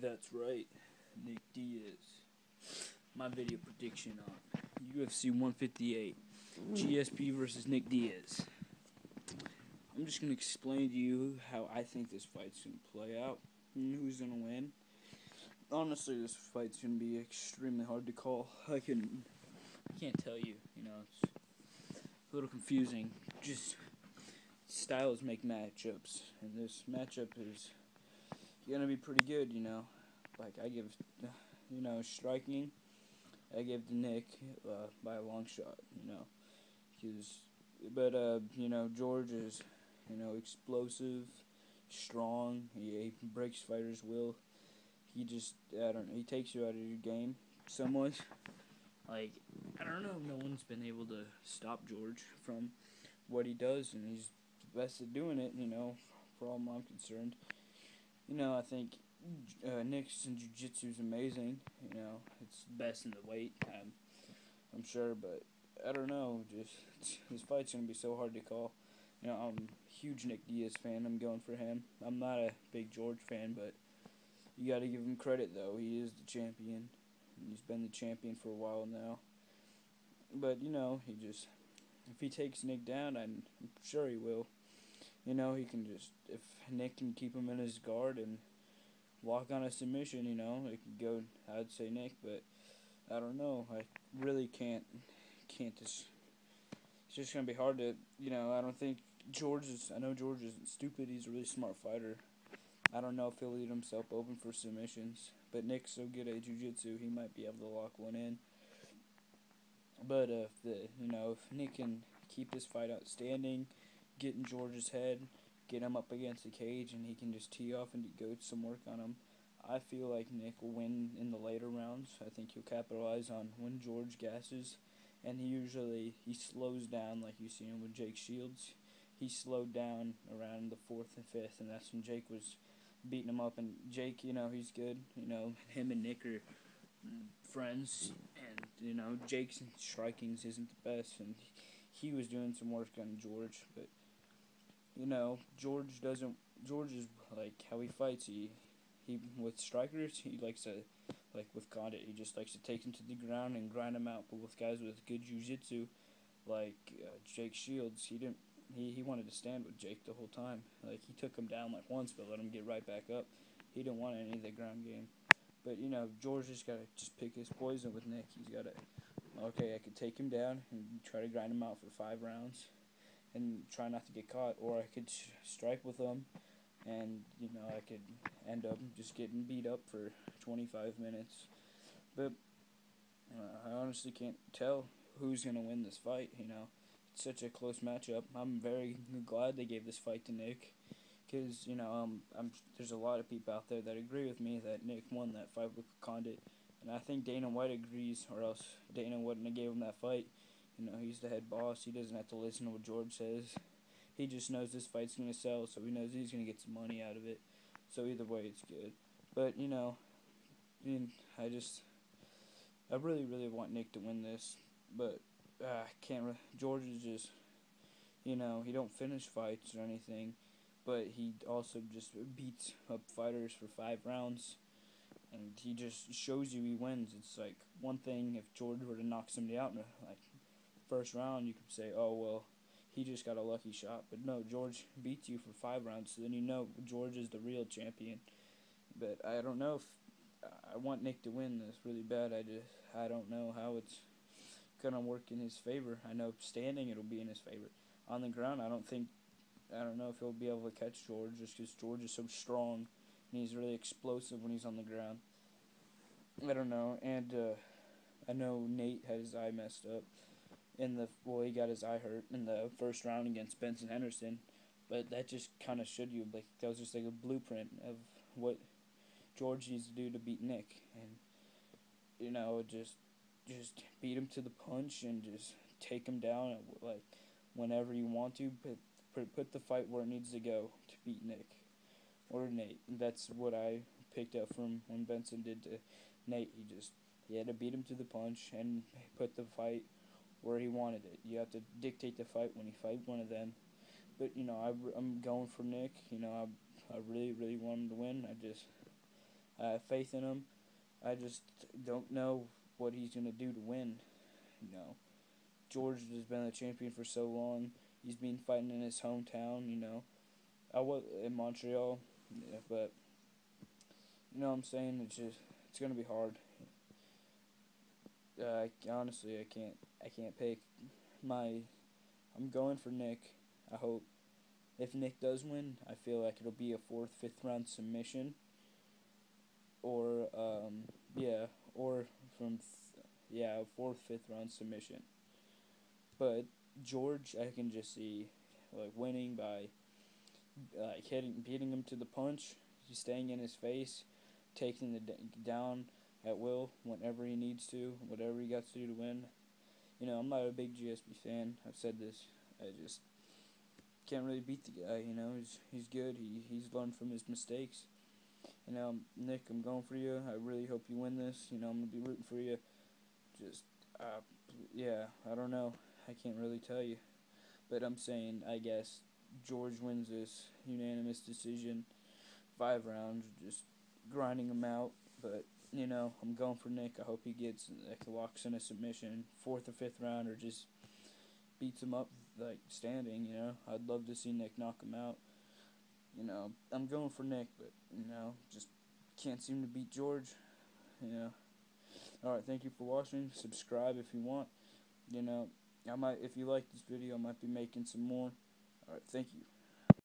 That's right, Nick Diaz. My video prediction on UFC 158, GSP versus Nick Diaz. I'm just going to explain to you how I think this fight's going to play out and who's going to win. Honestly, this fight's going to be extremely hard to call. I can't tell you, it's a little confusing. Just styles make matchups, and this matchup is going to be pretty good, Like, I give, striking, I give to Nick by a long shot, George is, explosive, strong. He breaks fighters' will. I don't know, he takes you out of your game somewhat. Like, I don't know, no one's been able to stop George from what he does, and he's the best at doing it, for all I'm concerned. I think Nick's in jiu-jitsu is amazing. It's best in the weight, I'm sure, but I don't know. This fight's gonna be so hard to call. I'm a huge Nick Diaz fan. I'm going for him. I'm not a big George fan, but you got to give him credit though. He is the champion. He's been the champion for a while now. But if he takes Nick down, I'm sure he will. He can if Nick can keep him in his guard and walk on a submission, it could go. I'd say Nick, but I don't know. I really can't just. It's just gonna be hard to. I don't think I know George isn't stupid. He's a really smart fighter. I don't know if he'll leave himself open for submissions, but Nick's so good at jiu-jitsu, he might be able to lock one in. But if Nick can keep this fight outstanding, get in George's head, get him up against the cage, and he can just tee off and go some work on him, I feel like Nick will win in the later rounds. I think he'll capitalize on when George gasses, and he slows down like you see him with Jake Shields. He slowed down around the 4th and 5th, and that's when Jake was beating him up. And Jake, he's good. Him and Nick are friends, and Jake's strikings isn't the best, and he was doing some work on George, but George is like how he fights. He with strikers, he likes to, like with Condit, he just likes to take him to the ground and grind him out. But with guys with good jiu-jitsu, like Jake Shields, he wanted to stand with Jake the whole time. Like, he took him down like once, but let him get right back up. He didn't want any of the ground game. But George just gotta pick his poison with Nick. He's gotta, okay, I could take him down and try to grind him out for 5 rounds, and try not to get caught, or I could strike with him, and I could end up just getting beat up for 25 minutes. But I honestly can't tell who's gonna win this fight. It's such a close matchup. I'm very glad they gave this fight to Nick, because there's a lot of people out there that agree with me that Nick won that fight with Condit, and I think Dana White agrees, or else Dana wouldn't have gave him that fight. He's the head boss. He doesn't have to listen to what George says. He just knows this fight's going to sell, so he knows he's going to get some money out of it. So either way, it's good. But, I really, really want Nick to win this. But I can't George is just, he don't finish fights or anything. But he also just beats up fighters for 5 rounds. And he just shows you he wins. It's like one thing if George were to knock somebody out in like first round, you could say, oh, well, he just got a lucky shot. But no, George beats you for 5 rounds, so then George is the real champion. But I don't know if I want Nick to win this really bad. I don't know how it's going to work in his favor. I know standing it'll be in his favor. On the ground, I don't know if he'll be able to catch George, just because George is so strong, and he's really explosive when he's on the ground. I don't know, and I know Nate had his eye messed up. He got his eye hurt in the first round against Benson Henderson, but that just kind of showed you, like, that was just like a blueprint of what George needs to do to beat Nick, and just beat him to the punch and just take him down like whenever you want to, but put the fight where it needs to go to beat Nick or Nate. That's what I picked up from when Benson did to Nate. He had to beat him to the punch and put the fight where he wanted it. You have to dictate the fight when you fight one of them. But I'm going for Nick. I really, really want him to win. I have faith in him. I just don't know what he's gonna do to win. You know, George has been a champion for so long. He's been fighting in his hometown. You know, I was in Montreal, yeah, but you know what I'm saying. It's gonna be hard. Honestly, I can't pick my. I'm going for Nick. I hope if Nick does win, I feel like it'll be a fourth, fifth round submission, or yeah, or yeah, a fourth, fifth round submission. But George, I can just see like winning by like beating him to the punch, just staying in his face, taking the down at will whenever he needs to, whatever he got to do to win. You know, I'm not a big GSP fan. I've said this. I just can't really beat the guy. You know, he's good. He's learned from his mistakes. You know, Nick, I'm going for you. I really hope you win this. You know, I'm gonna be rooting for you. Just, yeah, I don't know. I can't really tell you, but I'm saying I guess George wins this unanimous decision, 5 rounds, just grinding him out. But you know, I'm going for Nick. I hope he gets like locks in a submission, fourth or fifth round, or just beats him up like standing. You know, I'd love to see Nick knock him out. You know, I'm going for Nick, but you know, just can't seem to beat George. You know. All right, thank you for watching. Subscribe if you want. You know, I might if you like this video, I might be making some more. All right, thank you.